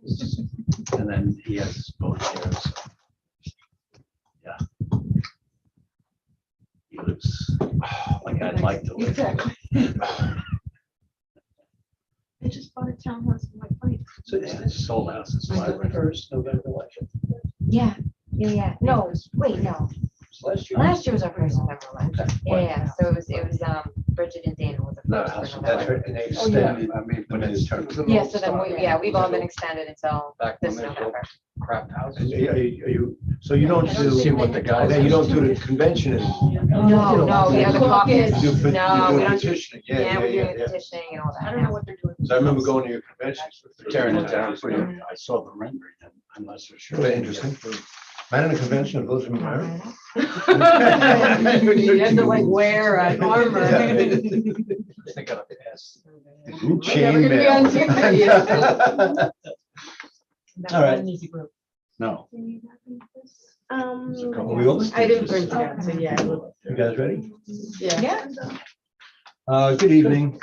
And then he has both here, so. Yeah. He lives like I'd like to live. Exactly. I just bought a townhouse in my place. So it's a sold house, it's 5 November election. Yeah. No, wait, no. Last year. Last year was our first November election. Okay. Yeah. So it was Bridget and Dana was the No, first for that's November. right, and they Oh, yeah. extended, I mean, when it's turned. Yeah, so then we've all been extended until Back this when they November. Crap house. Are you, so you don't I don't do, see what the guys- you don't do the convention anymore? No, the other caucus. You do No, we don't do. petitioning, Yeah, we're doing yeah. petitioning and all that. I don't know what they're doing. So I remember going to your conventions. Tearing it down for you. I saw the rendering, I'm not so sure. Very interesting. Man in a convention of those in Mamaroneck. You have to like wear an armor. They got a pass. Chain mail. All right. An easy group. No. Are we all I didn't print it out, so yeah. You guys ready? Yeah. Yeah. Good evening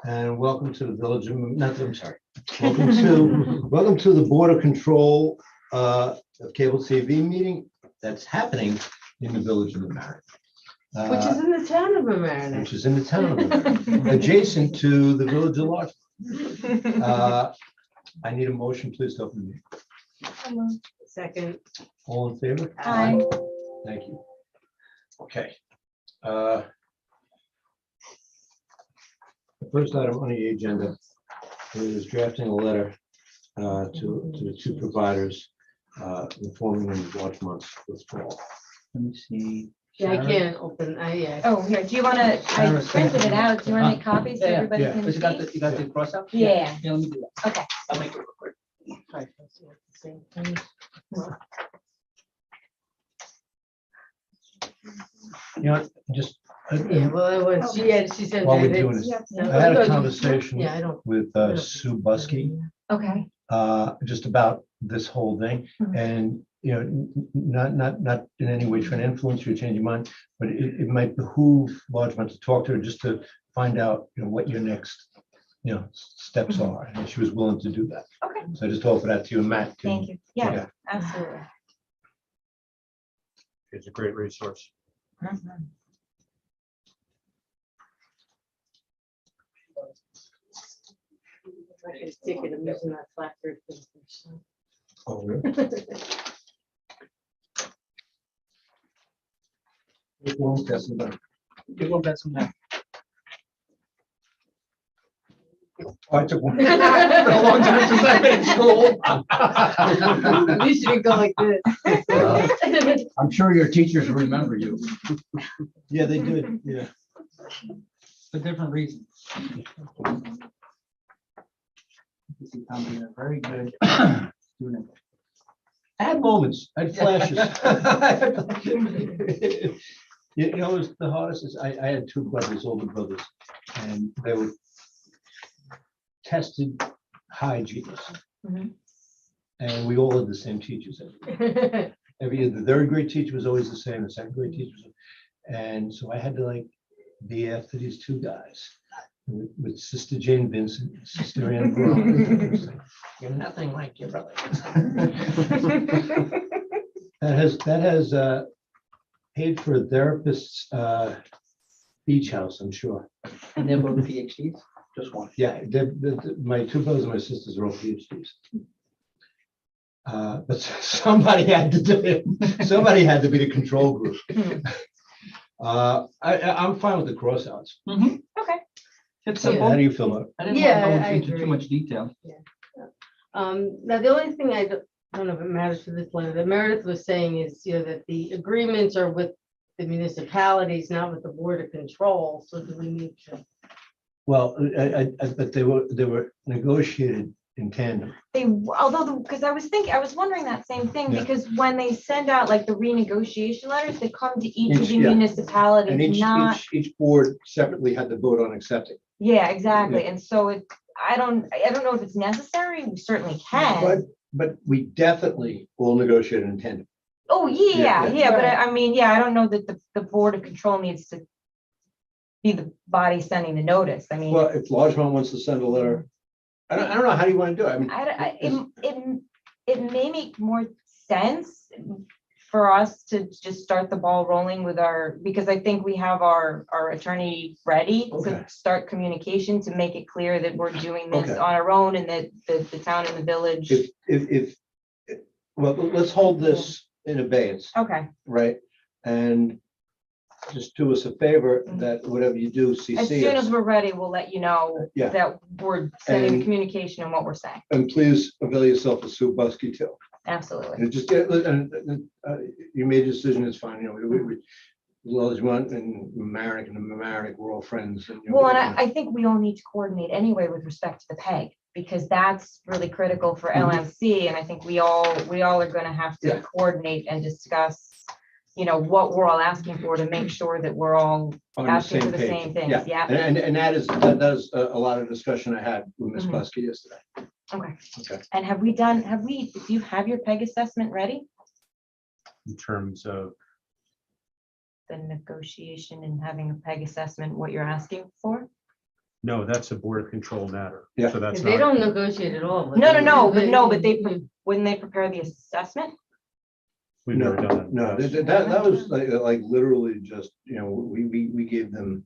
and welcome to the Village of, I'm sorry. Welcome to the Board of Control of Cable TV meeting that's happening in the Village of Mamaroneck. Which is in the town of Mamaroneck. Which is in the town of Mamaroneck, adjacent to the Village of Larchmont. I need a motion, please, to open the meeting. Second. All in favor? Aye. Thank you. Okay. The first item on the agenda is drafting a letter to the two providers informing them of Larchmont's withdrawal. Let me see. Yeah, I can't open, yeah. Oh, here, do you want to, I printed it out. Do you want to make copies so Yeah, everybody yeah. can You got see? the, you got the cross out? Yeah. Yeah, let me do that. Okay. I'll make it real quick. You know, just Yeah, well, it was, she said. while we're that doing it's- this, No, I had no, a you- conversation Yeah, I don't. with Sue Buskey, Okay. just about this whole thing. Mhm. And, you know, not in any way trying to influence you or change your mind, but it might behoove Larchmont to talk to her just to find out, you know, what your next, you know, steps Mhm. are. And she was willing to do that. Okay. So I just offer that to you, and Matt. can- Thank you. Yeah, Yeah. absolutely. It's a great resource. Mhm. I can stick it, I'm using that placard for the first time. Oh, really? It won't, that's about- You go bet some now. Oh, I took one. Been a long time since I've been in school. At least you didn't go like this. I'm sure your teachers remember you Yeah, they did, yeah. for different reasons. This is becoming a very good student. I had moments, I had flashes. You know, it was the hardest is I had two brothers, older brothers, and they were tested hygienes. Mhm. And we all had the same teachers. Every year, the third grade teacher was always the same, the second grade teacher was, and so I had to like be after these two guys. With Sister Jane Vincent, and Sister Ann Brown. You're nothing like your brother. That has paid for a therapist's beach house, I'm sure. And they're both PhDs, just one. Yeah, my two brothers and my sisters are all PhDs. But somebody had to do it. Somebody had to be the control group. I'm fine with the crossouts. Okay. It's Yeah. simple. How do you feel about it? I didn't Yeah, want to I go into agree. too much detail. Now, the only thing I don't know if it matters for this letter, that Meredith was saying is, you know, that the agreements are with the municipalities, not with the Board of Control, so do we need to? Well, but they were negotiated in tandem. Although, because I was wondering that same thing, Yeah. because when they send out like the renegotiation letters, they come to each of Each, the yeah. And municipalities, not, each board separately had to vote on accepting. yeah, exactly. And so I don't know if it's necessary. We certainly can. But we definitely all negotiated in tandem. Oh, Yeah, yeah, but I mean, yeah, I don't know that the Board of Control needs to be the body sending the notice. I mean, Well, if Larchmont wants to send a letter, I don't know, how do you want to do it? I mean, it may make more sense for us to just start the ball rolling with because I think we have our attorney ready Okay. to start communication to make it clear that we're doing this Okay. on our own and that the town and the village. Well, let's hold this in abeyance, Okay, right? And just do us a favor Mhm. that whatever you do, as soon CC as us. we're ready, we'll let you know Yeah. that we're sending the And- communication and what we're saying. And please avail yourself of Sue Buskey too. Absolutely. And just get, you made a decision, it's fine, you know, we, as well as you want, and Mamaroneck, we're all friends. And, you know, Well, and I think we all need to coordinate anyway with respect to the pay, because that's really critical for Mhm. LMC, and I think we all are gonna have to Yeah. coordinate and discuss, what we're all asking for to make sure that we're all on the asking for same the page. same things, Yeah, yeah. and that is a lot of discussion I had with Ms. Mhm. Buskey yesterday. Okay. Okay. And do you have your PEG assessment ready? In terms of, The negotiation and having a PEG assessment, what you're asking for? no, that's a board of control matter. Yeah. So that's They not, don't negotiate at all. but No, they- but when they prepare the assessment? we've never done that. in the No, past. that was like literally just, you know, we gave them,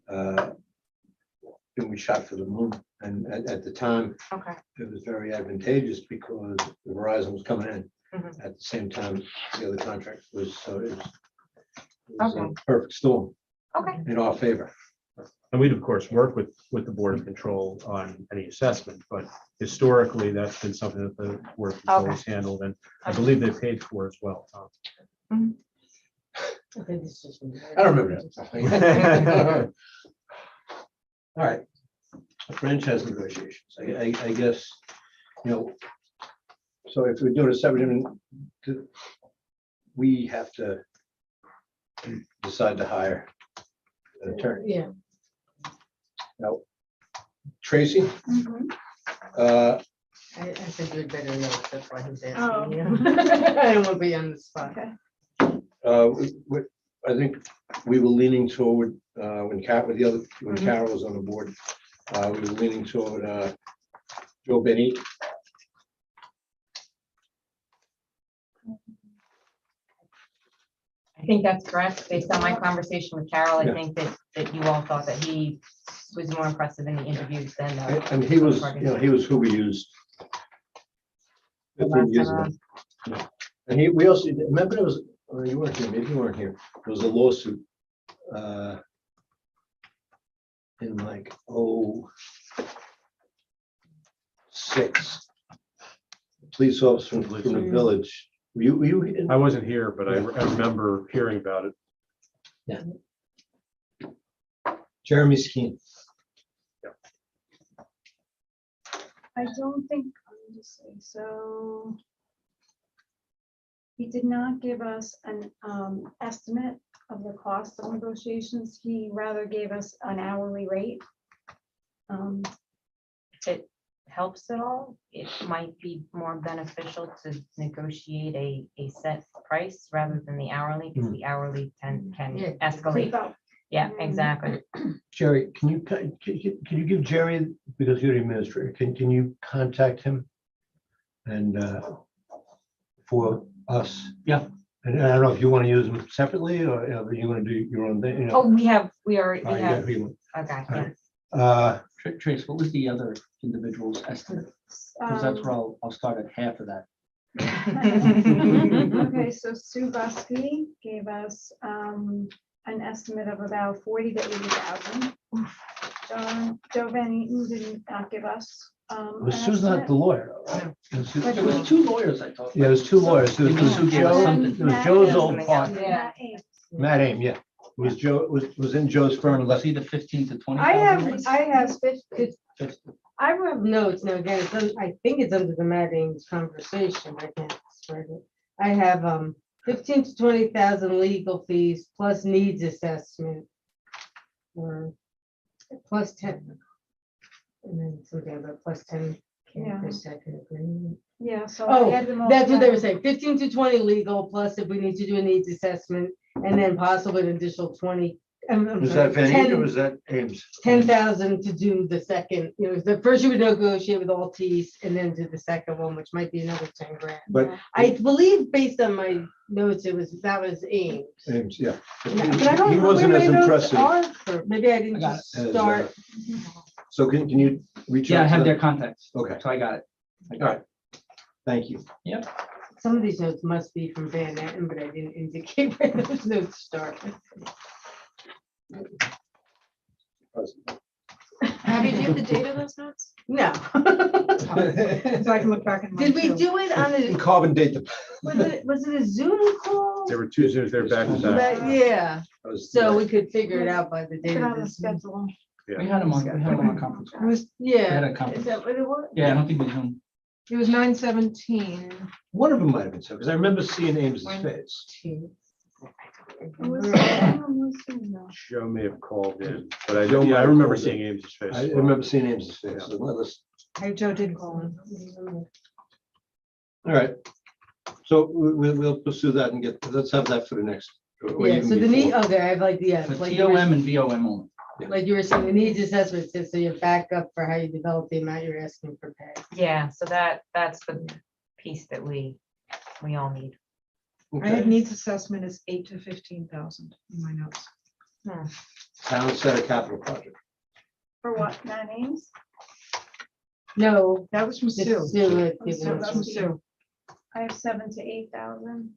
and we shot for the moon. And at the time, Okay. it was very advantageous because Verizon was coming in Mhm. at the same time the other contract was, so it was a Okay. perfect storm Okay. in our favor. And we'd of course work with the board of control on any assessment, but historically, that's been something that the board of control has handled, and I believe they paid for as well, Tom. I think it's just- I don't remember that. All right. Franchise negotiations, I guess, you know, so if we're doing a separate, we have to decide to hire an attorney. Yeah. Now, Tracy, Mhm. I think you'd better know, that's why he's Oh. asking you. I don't want to be on the spot. Okay. I think we were leaning toward, when Carol was on the board, we were leaning toward Joe Benny. I think that's correct. Based on my conversation with Carol, I Yeah. think that you all thought that he was more impressive in the interviews than. And he was, you know, he was who we used. The 15 years last ago. time And we also, remember there was, you weren't here, maybe you weren't here, there was a lawsuit. In like, 06. Police officer from the village. Were you in? I wasn't here, but I remember hearing about it. Jeremy Skeen. I don't think, let me just say, so. He did not give us an estimate of the cost of negotiations. He rather gave us an hourly rate. If it helps at all, it might be more beneficial to negotiate a set price rather than the hourly, because the hourly can Yeah. escalate. Creep up. Yeah, exactly. Jerry, can you give Jerry, because you're the administrator, can you contact him? And for us? Yeah. And I don't know if you want to use them separately or you want to do your own thing, you know? Oh, we already Oh, you have, got you. okay, All yeah. right. Trace, what was the other individual's estimate? Because that's where I'll start at half of that. Okay, so Sue Buskey gave us an estimate of about 40 to 80,000. Joe Van Eaton did not give us. Well, Sue's not the lawyer. Right? But It was two lawyers, I thought. Yeah, there's two lawyers. There was Maybe Sue gave us Joe, something. there was Joe's old Something partner, else. Yeah. Matt Ames, yeah. It was Joe, was in Joe's firm. Was he the 15 to 20? I have, it's, 50. I have notes now, again, I think it's under the Matt Ames conversation, I can't spread it. I have 15 to 20,000 legal fees plus needs assessment. Or plus 10. And then something about plus 10 Yeah. per second agreement. Yeah, so. Oh, I had them all that's what they were together. saying, 15 to 20 legal, plus if we need to do a needs assessment, and then possibly an additional 20 Was that Van Eek or was that Ames? 10,000 to do the second, the first you would negotiate with all Ts and then do the second one, which might be another 10 grand. But I believe based on my notes, that was Ames. Ames, yeah. But I don't He know wasn't where as my notes impressive. are for- Maybe I didn't I got just as, start. So can you reach Yeah, I out to have their them? contacts, Okay, so I got it. I all got right. Thank you. Some of these notes must be from Van Etten, but I didn't indicate where those notes start. Have you did the date of those notes? No. So I can look back in. mine Did we too. do it on a, Carbon date the. was it a Zoom call? There were two Zooms, they're back to back. Yeah, that was- so we could figure it out by the Put date it of on the this. schedule. We had them on a conference. It was, We had Yeah, a is conference. that what it was? Yeah, I don't think we Zoom. It was 9/17. One of them might have been so, because I remember seeing Ames's face. it was- no. Joe may have called in, but Joe might I have remember called seeing in. Ames's face. I remember seeing Ames's face. So let's- Joe did call in. All right. So we'll pursue that and let's have that for the next. or Yeah, even so the need, before. okay, I have like, yeah, For like you were- TOM and VOM only. like you were saying, the needs assessment, so you back up for how you develop the amount you're asking for pay. Yeah, so that's the piece that we all need. I had Okay. needs assessment is 8 to 15,000 in my notes. Town Center Capital Project. For what, 9 names? No. That was from just Sue. do it, Oh, give so it- That's from Sue. I have 7 to 8,000.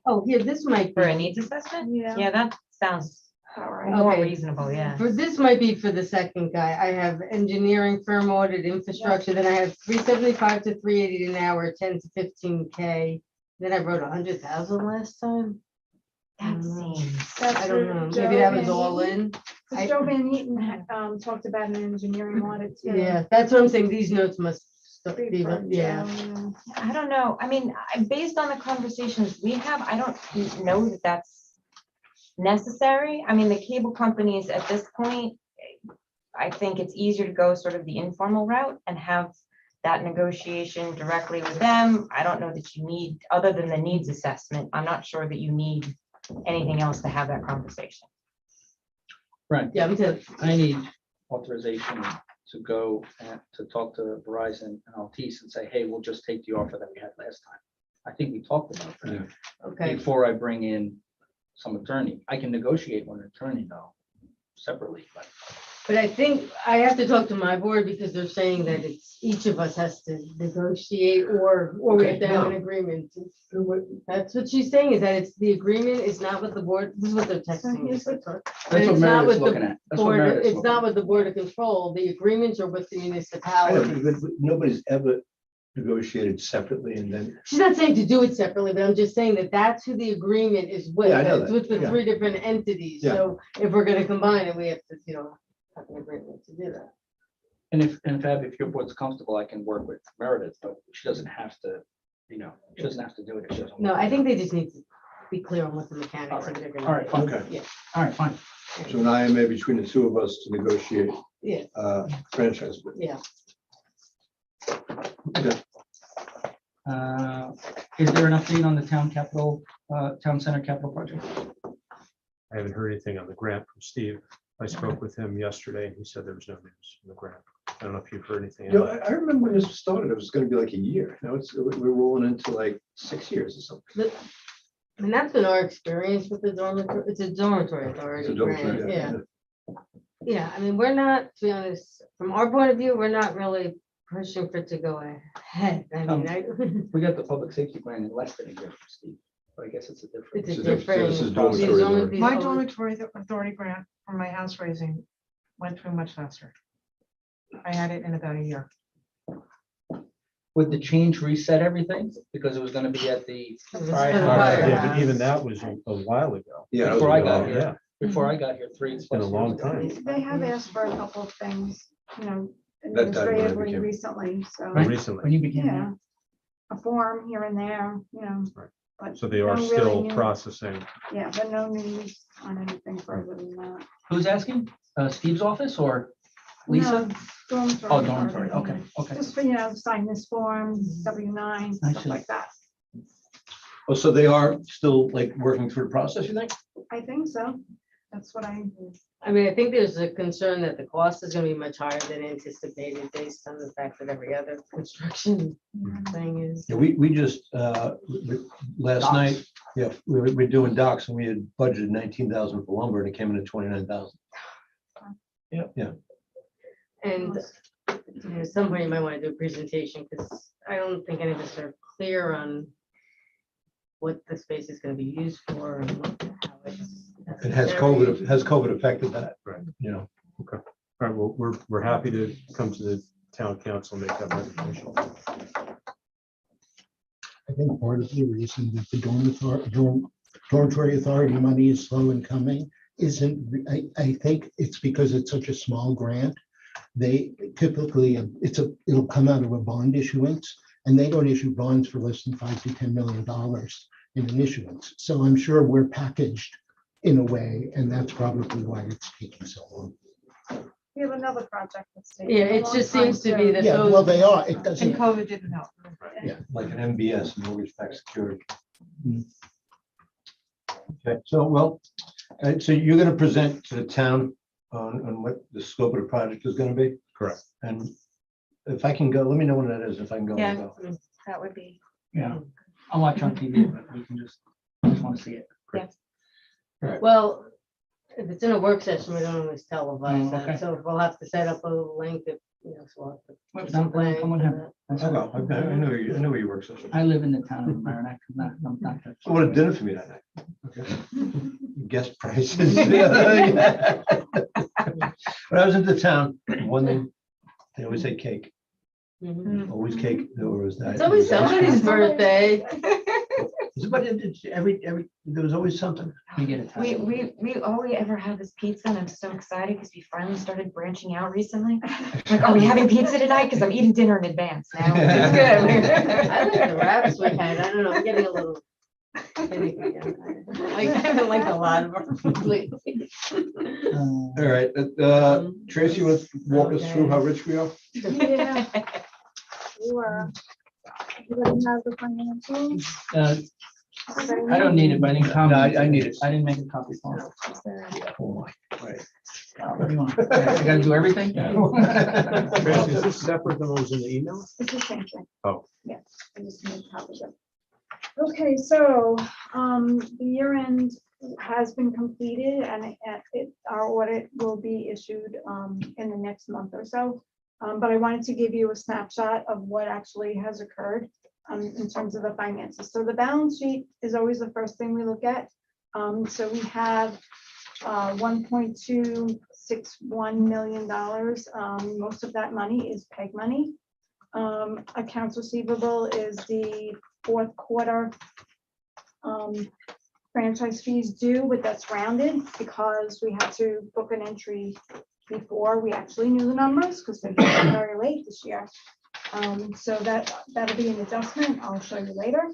Oh, here, this might For a be, needs assessment? Yeah. Yeah, that sounds All right. more Okay. reasonable, yeah. for this might be for the second guy. I have engineering firm audit, infrastructure, then I have 375 to 380 an hour, 10 to 15K. Then I wrote 100,000 last time. That seems, That's I don't for know, Joe maybe that was Van all Eaton. in. 'Cause Joe Van Eaton had, talked about an engineering audit too. Yeah, that's what I'm saying. These notes must Big be, for yeah. Joe, I don't know. I mean, based on the conversations we have, I don't know that that's necessary. I mean, the cable companies at this point, I think it's easier to go sort of the informal route and have that negotiation directly with them. I don't know that you need, other than the needs assessment, I'm not sure that you need anything else to have that conversation. Right. Yeah, I'm good. I need authorization to go and to talk to Verizon and Altice and say, hey, we'll just take the offer that we had last time. I think we talked about that Okay, before I bring in some attorney. I can negotiate with an attorney though, separately, but but I think I have to talk to my board because they're saying that it's, each of us has to negotiate or we have to have an agreement. That's what she's saying, is that it's, the agreement is not with the board, this is what they're texting me. that's it's what not Meredith's with the looking at. That's what Board, Meredith's it's looking not at. with the Board of Control, the agreements are with the I know, municipality. but nobody's ever negotiated separately and then. She's not saying to do it separately, but I'm just saying that that's who the agreement is with. Yeah, I know It's that, with the yeah. 3 different entities, Yeah. so if we're gonna combine it, we have to, have an agreement to do that. And if your board's comfortable, I can work with Meredith, but she doesn't have to, she doesn't have to do it if she doesn't. No, want I think they just need to be clear on what the mechanics of it are to. All gonna right, be. fine. Okay. Yeah. All right, fine. So an IMA between the two of us to negotiate Yeah, franchise. yeah. Okay. Is there an update on the town center capital project? I haven't heard anything on the grant from Steve. I spoke with him yesterday and he said there was no news from the grant. I don't know if you've heard anything. You know, I remember when this started, it was gonna be like a year. Now we're rolling into like 6 years or something. And that's been our experience with the dormitory, it's a dormitory It's authority a dormitory, grant, yeah. Yeah, I mean, we're not, to be honest, from our point of view, we're not really pushing for it to go ahead. I mean, We got the public safety grant in less than a year from Steve, but I guess it's a different. it's a This is different. dormitory these only- authority. these My only- dormitory authority grant for my house raising went through much faster. I had it in about a year. Would the change reset everything? Because it was gonna be at the It was fire for the house. fire Yeah, but house. even that was a while ago. Yeah. that was Before I a got while. here. Yeah, Before I got here, 3 It's been a plus long years ago. time. They have asked for a couple of things, That time when I administratively became- recently, so, Right. When recently. you began yeah. there. A form here and there, but So they are no really still new- processing. Yeah, but no news on anything further than that. Who's asking? Steve's office or Lisa? No, dormitory Oh, dormitory, authority, okay, okay. Just for, sign this form, W9, I stuff see. like that. Oh, so they are still like working through the process, you think? I think so. That's what I, I mean, I think there's a concern that the cost is gonna be much higher than anticipated based on the fact that every other construction thing is. Yeah, we just, last Docks. night, yeah, we're doing docks and we had budgeted 19,000 for lumber and it came in at 29,000. And at some point you might want to do a presentation because I don't think any of us are clear on what the space is gonna be used for and how it's. It has COVID affected that, Right. you know? All right, well, we're happy to come to the town council and make that recommendation. I think part of the reason that the dormitory authority money is slow in coming isn't, I think it's because it's such a small grant. They typically, it'll come out of a bond issuance, and they don't issue bonds for less than $5 to $10 million in an issuance. So I'm sure we're packaged in a way, and that's probably why it's taking so long. we have another project that's taking. Yeah, a it long just time seems to be too. that Yeah, well, they are. It And doesn't, COVID didn't help. Like an MBS, mortgage-backed security. Mm. Okay, so, well, so you're gonna present to the town on what the scope of the project is gonna be? Correct. And if I can go, let me know when that is, if I can go. I'll Yeah. go. That would be, Yeah, I'll watch on TV, but we can just want to see it. Well, if it's in a work session, we don't always televise okay. that, so we'll have to set up a link if, so we'll have to Well, put some planning come on for in. that. That's I'll all. go. I know where you work, so. I live in the town of Mamaroneck. I'm not that So what a far dinner for me that night. Okay. Guest prices. When I was in the town, one thing, they always say cake, Mhm. always cake, or was that? It's always somebody's birthday. But it's there was always something. We get it. all we ever have is pizza, and I'm so excited because we finally started branching out recently. Like, are we having pizza tonight? Because I'm eating dinner in advance now. It's good. I like the wraps we had, I don't know, I'm getting a little. finicky on that. I haven't liked a lot of our food lately. All right, Tracy, let's walk us through how rich we are. Yeah. You are. Everybody has the financials? I don't need it, but I didn't come. No, I need it. I didn't make a copy for it. Oh, my. Right. What do you want? I gotta do everything? Tracy, is this separate than what was in the email? It's the same thing. Oh. Yeah, I just made copies of. Okay, so, the year end has been completed and our audit will be issued, in the next month or so. But I wanted to give you a snapshot of what actually has occurred, in terms of the finances. So the balance sheet is always the first thing we look at. So we have, $1.261 million. Most of that money is PEG money. Accounts receivable is the fourth quarter franchise fees due, but that's rounded because we had to book an entry before we actually knew the numbers because they came very late this year. So that'll be an adjustment. I'll show you later.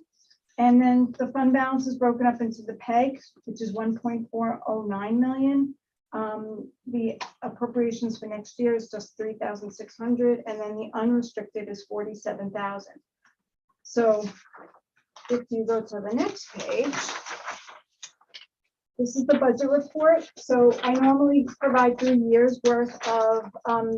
And then the fund balance is broken up into the PEG, which is 1.409 million. The appropriations for next year is just 3,600, and then the unrestricted is 47,000. So if you go to the next page, this is the budget report. So I normally provide 3 years worth of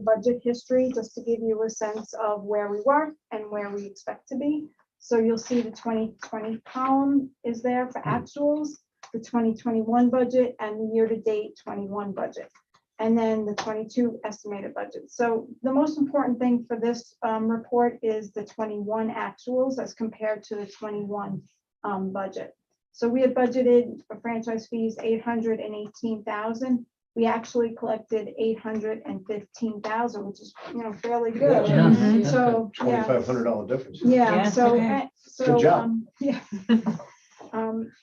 budget history just to give you a sense of where we were and where we expect to be. So you'll see the 2020 column is there for actuals, the 2021 budget, and the year-to-date 21 budget, and then the 22 estimated budget. So the most important thing for this report is the 21 actuals as compared to the 21 budget. So we had budgeted for franchise fees 818,000. We actually collected 815,000, which is, fairly good. Yeah. Mhm. So, yeah. $2,500 difference. Yeah, Yeah, so, okay. Good job. yeah.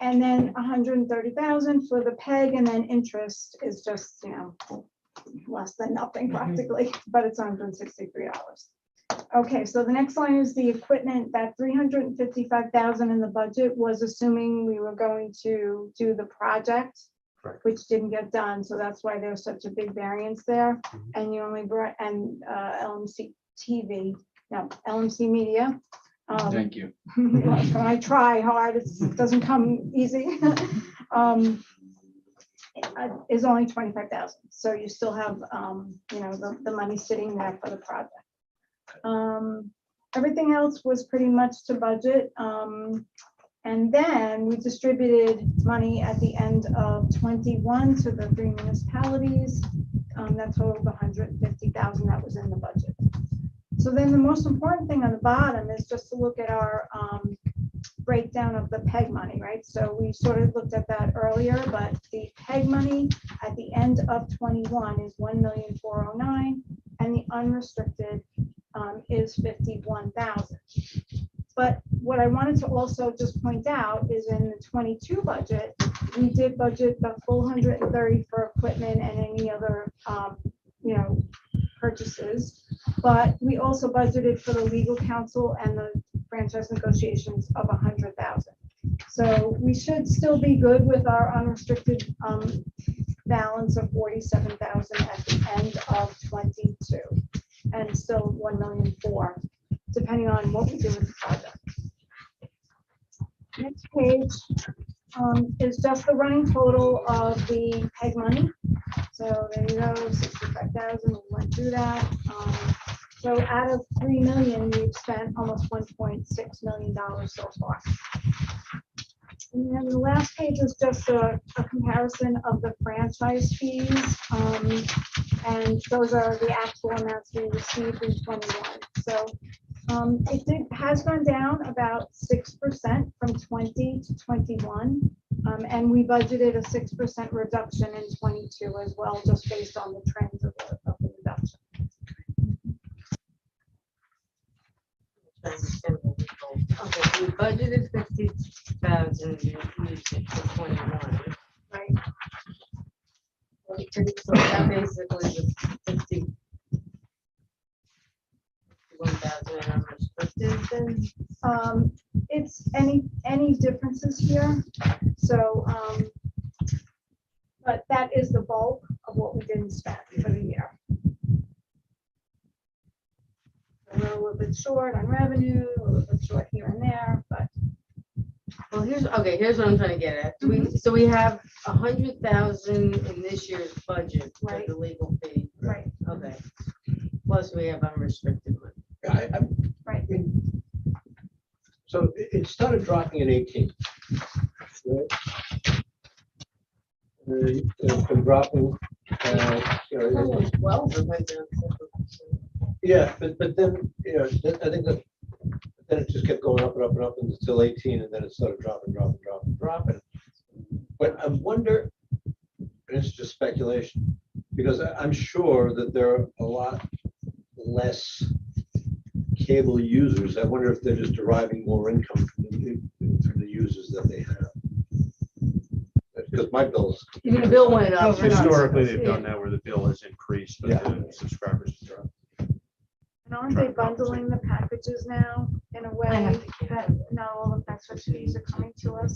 And then 130,000 for the PEG, and then interest is just, less than nothing practically, but it's $163. Okay, so the next line is the equipment. That 355,000 in the budget was assuming we were going to do the project, Right. which didn't get done, so that's why there's such a big variance there. And you only brought, LMC TV, no, LMC Media Thank you. I try hard, it doesn't come easy. Is only 25,000, so you still have, the money sitting there for the project. Everything else was pretty much to budget. And then we distributed money at the end of 21 to the 3 municipalities. That totaled 150,000 that was in the budget. So then the most important thing on the bottom is just to look at our breakdown of the PEG money, right? So we sort of looked at that earlier, but the PEG money at the end of 21 is 1,409,000, and the unrestricted is 51,000. But what I wanted to also just point out is in the 22 budget, we did budget the full 130 for equipment and any other, purchases. But we also budgeted for the legal counsel and the franchise negotiations of 100,000. So we should still be good with our unrestricted balance of 47,000 at the end of 22, and still 1,000,004, depending on what we do with the project. Next page is just the running total of the PEG money. So there you go, 65,000, we went through that. So out of 3 million, we've spent almost $1.6 million so far. And then the last page is just a comparison of the franchise fees. And those are the actual amounts we received in 21. So has gone down about 6% from 20 to 21. And we budgeted a 6% reduction in 22 as well, just based on the trends of the reduction. Okay, so we budgeted 50,000, you used it for 21. Right. So that basically was 51,000 unrestricted then? It's any differences here. So, but that is the bulk of what we didn't spend for the year. We're a little bit short on revenue, a little bit short here and there, but Well, here's what I'm trying to get at. So we have 100,000 in this year's budget for Right. the legal fee. right. Okay. Plus we have unrestricted money. Right. So it started dropping in 18. Right? It's been dropping. Well, Yeah, but then, I think that then it just kept going up and up and up until 18, and then it started dropping. But I wonder, and it's just speculation, because I'm sure that there are a lot less cable users. I wonder if they're just deriving more income from the users that they have. Because my bills. Even the bill went up. Historically, they've done that where the bill has increased, but Yeah. the subscribers have dropped. And aren't they bundling the packages now in a I way have to that not all the franchise fees are coming to us?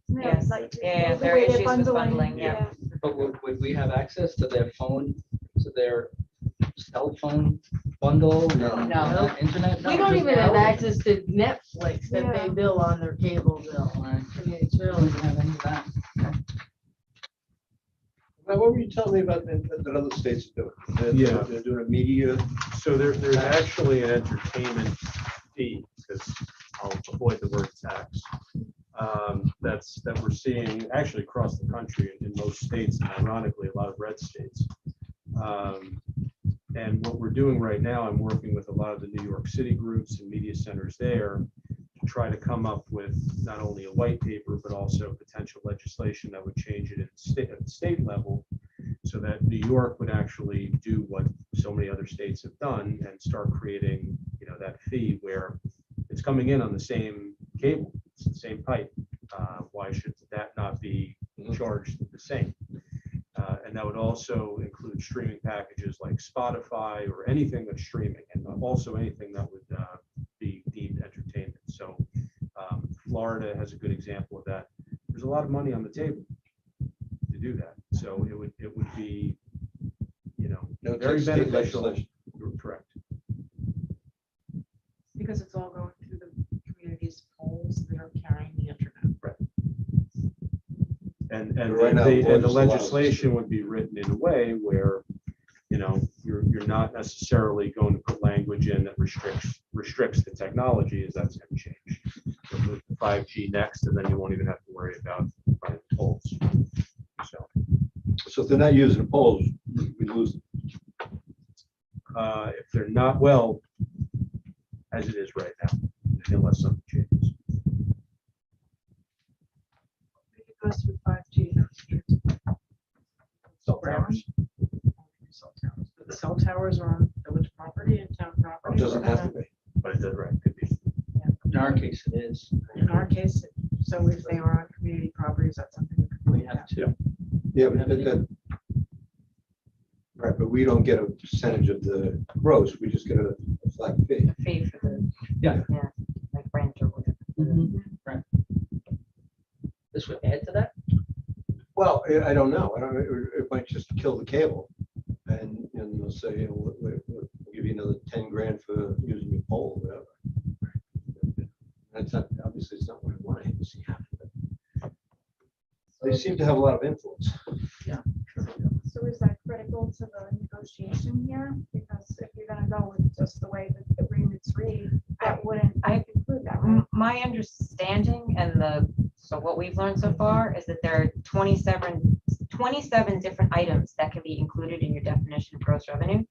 Isn't there, Yes. like, Yeah, the there are way they're issues with bundling, yeah. But would we have access to their phone, to their cell phone bundle? No. Internet? We No, don't just even have now? access to Netflix that they Yeah. bill on their cable bill. Right. I mean, it's We don't really. even have any of that. Now, what were you telling me about that other states are doing? Yeah. They're doing a media. So there's actually an entertainment fee, because I'll avoid the word tax. That we're seeing actually across the country in most states, and ironically, a lot of red states. And what we're doing right now, I'm working with a lot of the New York City groups and media centers there to try to come up with not only a white paper, but also potential legislation that would change it at the state level, so that New York would actually do what so many other states have done and start creating, that fee where it's coming in on the same cable, it's the same pipe. Why should that not be charged the same? And that would also include streaming packages like Spotify or anything that's streaming, and also anything that would be deemed entertainment. So Florida has a good example of that. There's a lot of money on the table to do that. So it would be, No, very state beneficial. legislation. You're correct. Because it's all going through the And Right now, the board just allows us legislation would be written in a way where, you know, you're not necessarily going to put language in that restricts the technology, as that's going to change. You'll move to 5G next, and then you won't even have to worry about running tolls. So if they're not using poles, we lose them. If they're not, well, as it is right now, unless something changes. It goes through 5G. Cell towers. Cell towers. But the cell towers are on village property and town It property. doesn't have to be. But it does, right, could be. In our case, it is. In our case, so if they are on community properties, that's something. that could We be have to. Yeah, but right, but we don't get a percentage of the gross, we just get a flat fee. Fee for the. Yeah. Yeah, like rent or whatever. Right. This would add to that? Well, I don't know. I don't know. It might just kill the cable. And they'll say, you know, we'll give you another 10 grand for using your pole, whatever. That's not, obviously, it's not what I want to see happen. But they seem to have a lot of influence. So is that critical to the negotiation here? Because if you're gonna go with just the way the agreements read, that wouldn't include that, right? My understanding so what we've learned so far is that there are 27 different items that can be included in your definition of gross revenue.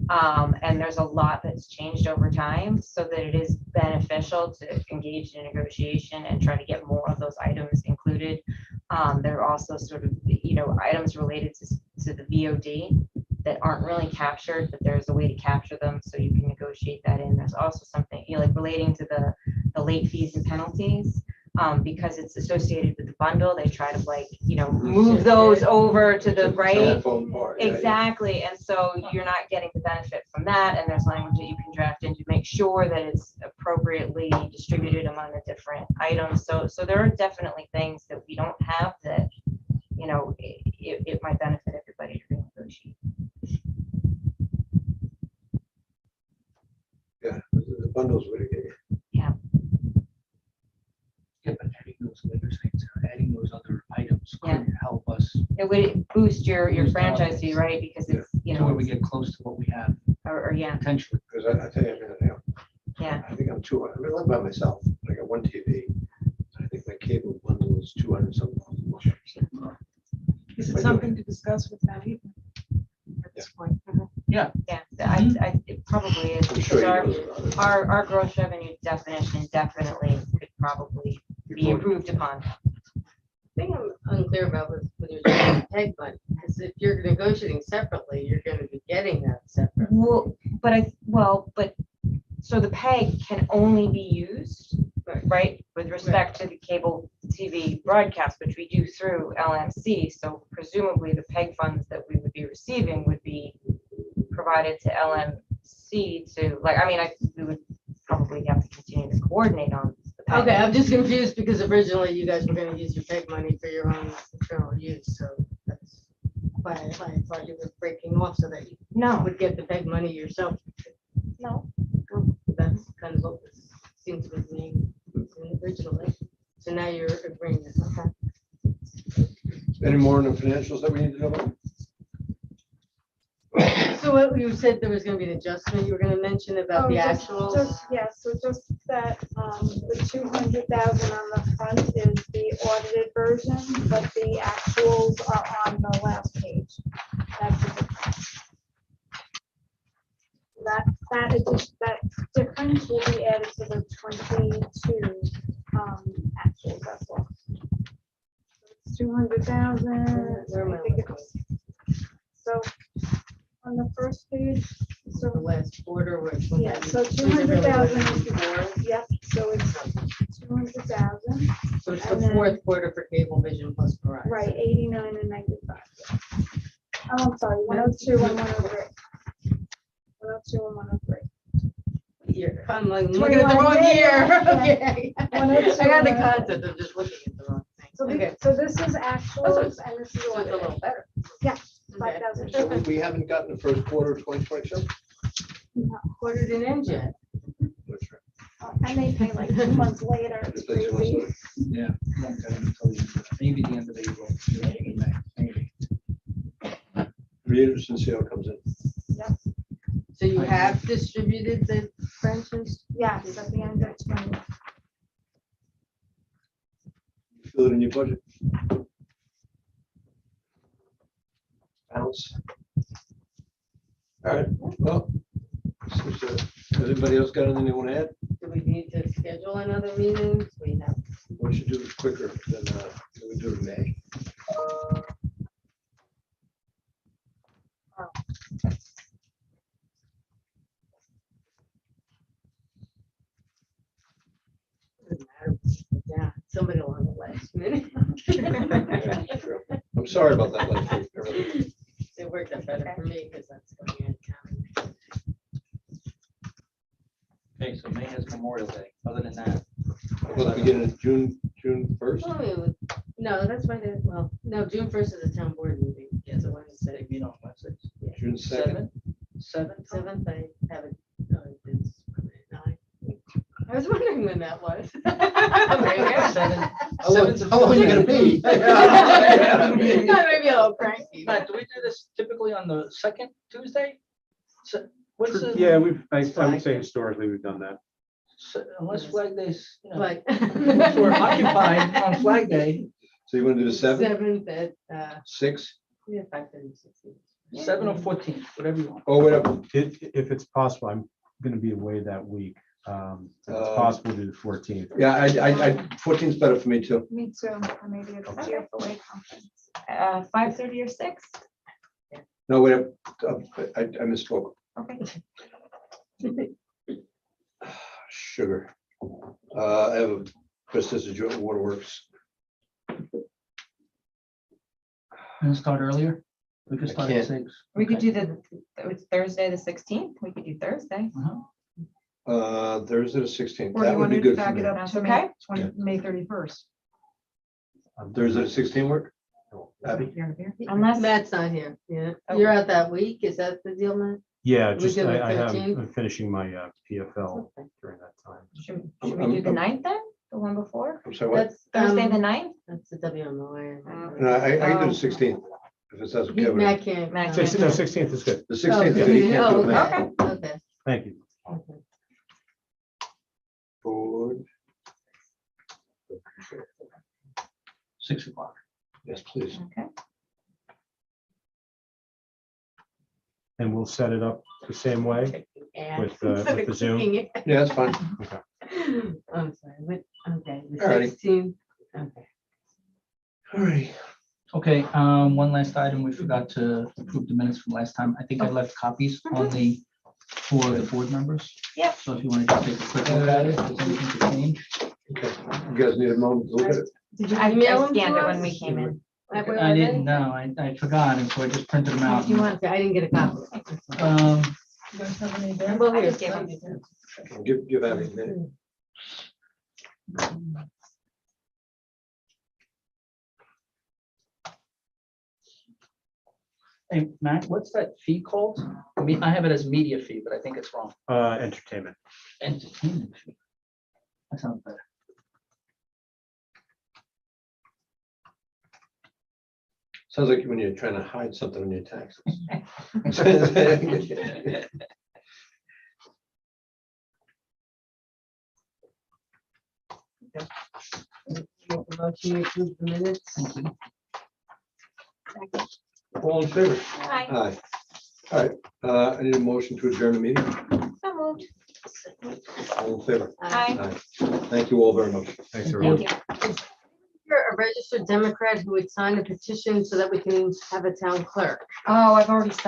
And there's a lot that's changed over time, so that it is beneficial to engage in negotiation and try to get more of those items included. There are also sort of, you know, items related to the VOD that aren't really captured, but there's a way to capture them, so you can negotiate that in. There's also something, you know, like relating to the late fees and penalties. Because it's associated with the bundle, they try to, like, you know, move those over to the right. Telephone part, yeah, Exactly, and so you're not getting the benefit from that, and there's language that you can draft in to make sure that it's appropriately distributed among the different items. So there are definitely things that we don't have that, you know, it might benefit everybody to renegotiate. Yeah, the bundles would get you. Yeah, but adding those later things, adding those other items could help us It would boost your Boost franchise fee, margins. right? Because it's, you to where know, we get close to what we have or yeah, potentially. Because I tell you, yeah. I think I'm 200. I mean, I live by myself. I got one TV. I think my cable bundle is 200 something. Is it something to discuss with that even at this point? Yeah, it probably is, I'm because sure he knows about it. our gross revenue definition definitely could probably be improved upon. Thing I'm unclear about was when you're saying PEG fund, because if you're negotiating separately, you're gonna be getting that separate. Well, but so the PEG can only be used, right, with respect to the cable TV broadcast, which we do through LMC. So presumably the PEG funds that we would be receiving would be provided to LMC to, like, I mean, we would probably have to continue to coordinate on the PEG. Okay, I'm just confused because originally you guys were gonna use your PEG money for your own internal use, so that's why I thought you were breaking off so that you No, would get the PEG money yourself. no. That's kind of what this seems to be being originally. So now you're agreeing this, okay. Any more on the financials that we need to know about? So what you said there was gonna be an adjustment you were gonna mention about the actuals? So just that, the 200,000 on the front is the audited version, but the actuals are on the last page. That's the difference. That difference will be added to the 22 actuals, that's all. It's 200,000. Where am I I think looking? So on the first page, so The last quarter, which. yeah, so 200,000 is before, yep, so it's 200,000, So it's and the then- fourth quarter for Cablevision plus Verizon. right, 89 and 95. Oh, I'm sorry, 102 and 103. 102 and 103. I'm like, looking at the 21, wrong yeah, year. yeah, Okay. 102, I got the 103. concept of just looking at the wrong So, thing. Okay. so this is actuals and this is So it's a audited. little better. Yeah, Okay. 5,000. So we haven't gotten the first quarter of 2022? Quarter didn't end yet. That's right. And they pay like 2 months later, it's It's like 2 months crazy. later. Yeah. Won't get it until maybe the end of April. Maybe. Be interesting to see how it comes in. So you have distributed the branches? Yes, at the end of 20. Feel it in your budget. Balance. All right, well, has anybody else got anything they want to add? Do we need to schedule another meeting? We have. We should do it quicker than we do in May. Doesn't matter. Yeah, somebody will have the last minute. Yeah, true. I'm sorry about that. Last week, really. It worked out better for me because that's going in county. Okay, so May has Memorial Day. Other than that, Well, the beginning of June 1st. Oh, it was- No, that's right. Well, no, June 1st is a town board meeting. It's a Wednesday. they meet on Wednesdays. June 2nd. Seven. 7th, I have it. It's 9. I was wondering when that was. Maybe Seven. How long are you gonna be? Maybe a little cranky. Matt, do we do this typically on the second Tuesday? What's the? Yeah, I would say historically we've done that. Unless Flag Day's, you know, Like. unless we're occupied on Flag Day, So you want to do the 7th, 7th at, 6th? yeah, 5:30, 6:30. 7 or 14, whatever you want. Oh, wait up. If it's possible, I'm going to be away that week. If it's possible to do the 14th. Yeah, I 14th is better for me too. Me too. Or maybe it's a GFOA conference. 5:30 or 6? No, wait up. I misspoke. Okay. Sugar. I have a Christmas at Joint Waterworks. Gonna start earlier? We could I start at can't. 6. We could do it's Thursday, the 16th. We could do Thursday. Thursday the 16th. Or That you would want be to good for back me. it up That's to okay. May 31st. Thursday the 16th work? Abby? Unless, Matt's not here. Yeah. Oh. You're out that week. Is that the deal, Matt? Yeah, We just do the I have, 13th? I'm finishing my PFL during that time. should we do the 9th then? The one before? I'm sorry, what? That's Thursday, the um, 9th? That's the WMOA. No, I can do Oh. the 16th. If it says okay. with Matt it. can't. Matt come. can't. No, 16th is good. The Oh, 16th, is good. He can't do it now. okay. Okay. Thank you. Okay. Forward. 6 o'clock. Yes, please. Okay. Mm-hmm. And we'll set it up the same way. Yeah. With, Instead with of the Zoom? cooking it. Yeah, that's fine. I'm sorry. Okay. The Alrighty. 16th. Okay. All right. Okay, one last item. We forgot to approve the minutes from last time. I think I left copies on for the board members. Yep. So if you want to just take a quick look at it, if there's anything to change. Okay. You guys need a moment to look at it? Did you I email them scanned to it when us? we came in. That way I didn't already? know. I forgot, and so I just printed them out. If you want to, I didn't get a copy. You guys have any there? Well, I here, just gave them. Give Abby a minute. Hey, Matt, what's that fee called? I mean, I have it as media fee, but I think it's wrong. Entertainment. Entertainment fee. That sounds better. Sounds like when you're trying to hide something on your taxes. Make a motion to approve the minutes. All in favor? Hi. Aye. All right, I need a motion to adjourn the meeting. So moved. All in favor? Hi. Aye. Thank you all very much. Thanks, everyone. Thank you. You're a registered Democrat who would sign a petition so that we can have a town clerk. Oh, I've already signed